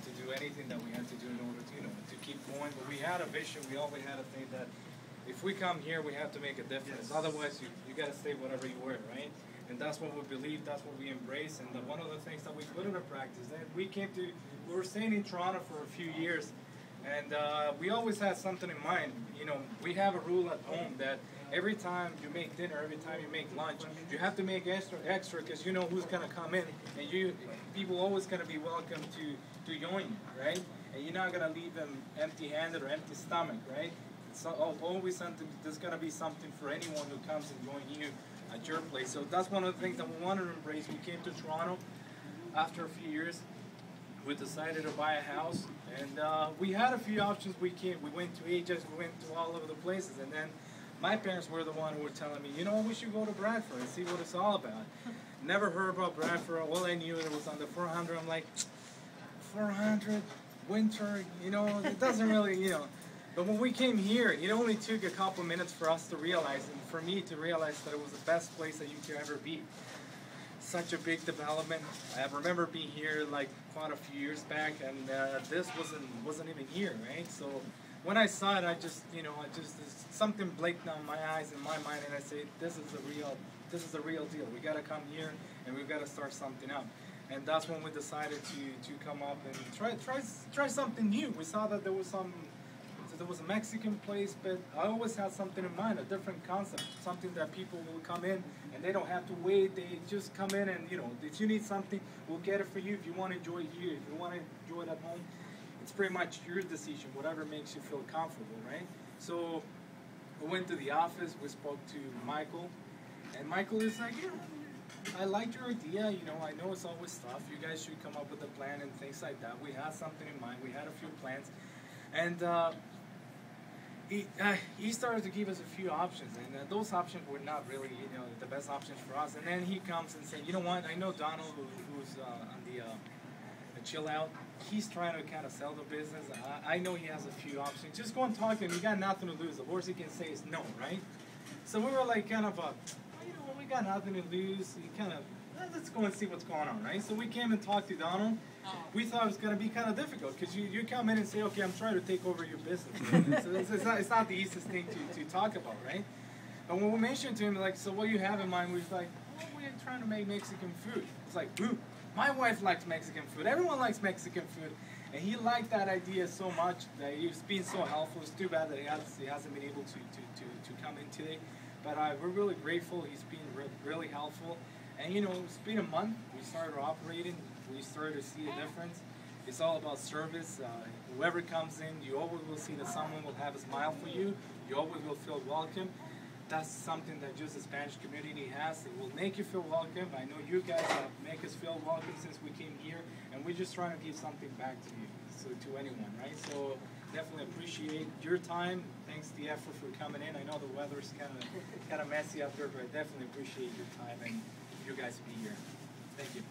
had to do anything that we had to do in order to, to keep going. But we had a vision. We always had a thing that if we come here, we have to make a difference. Yes. Otherwise, you got to stay whatever you were, right? And that's what we believe. That's what we embrace. And one of the things that we put into practice. And we were staying in Toronto for a few years, and we always had something in mind. We have a rule at home that every time you make dinner, every time you make lunch, you have to make extra because you know who's going to come in, and people always going to be welcome to join you, right? And you're not going to leave them empty-handed or empty stomach, right? It's always something. There's going to be something for anyone who comes and join you at your place. So that's one of the things that we wanted to embrace. We came to Toronto after a few years. We decided to buy a house, and we had a few options. We went to Ajax, we went to all over the places, and then my parents were the one who were telling me, we should go to Bradford and see what it's all about. Never heard about Bradford. All I knew it was on the 400. I'm like, 400, winter, it doesn't really, But when we came here, it only took a couple minutes for us to realize, and for me to realize that it was the best place that you could ever be. Such a big development. I remember being here like quite a few years back, and this wasn't even here, right? So when I saw it, I just something blinked on my eyes and my mind, and I said, this is the real deal. We got to come here, and we've got to start something up. And that's when we decided to come up and try something new. We saw that there was a Mexican place, but I always had something in mind, a different concept, something that people will come in and they don't have to wait. They just come in and, if you need something, we'll get it for you. If you want to enjoy it here, if you want to enjoy it at home, it's pretty much your decision, whatever makes you feel comfortable, right? So we went to the office, we spoke to Michael, and Michael is like, I like your idea, I know it's always tough. You guys should come up with a plan and things like that. We had something in mind. We had a few plans. And he started to give us a few options, and those options were not really, the best options for us. And then he comes and says, you know what? I know Donald, who's on the chill out. He's trying to kind of sell the business. I know he has a few options. Just go and talk to him. You got nothing to lose. The worst he can say is no, right? So we were like, kind of we got nothing to lose. Let's go and see what's going on, right? So we came and talked to Donald. We thought it was going to be kind of difficult because you come in and say, okay, I'm trying to take over your business. So it's not the easiest thing to talk about, right? And when we mentioned to him, like, so what do you have in mind? We was like, well, we're trying to make Mexican food. It's like, boom. My wife likes Mexican food. Everyone likes Mexican food. And he liked that idea so much that he's been so helpful. It's too bad that he hasn't been able to come in today. But we're really grateful. He's been really helpful. And it's been a month. We started operating. We started to see a difference. It's all about service. Whoever comes in, you always will see that someone will have a smile for you. You always will feel welcome. That's something that just the Spanish community has. It will make you feel welcome. I know you guys make us feel welcome since we came here, and we're just trying to give something back to you, to anyone, right? So definitely appreciate your time. Thanks the effort for coming in. I know the weather's kind of messy out there, but I definitely appreciate your time and you guys be here. Thank you.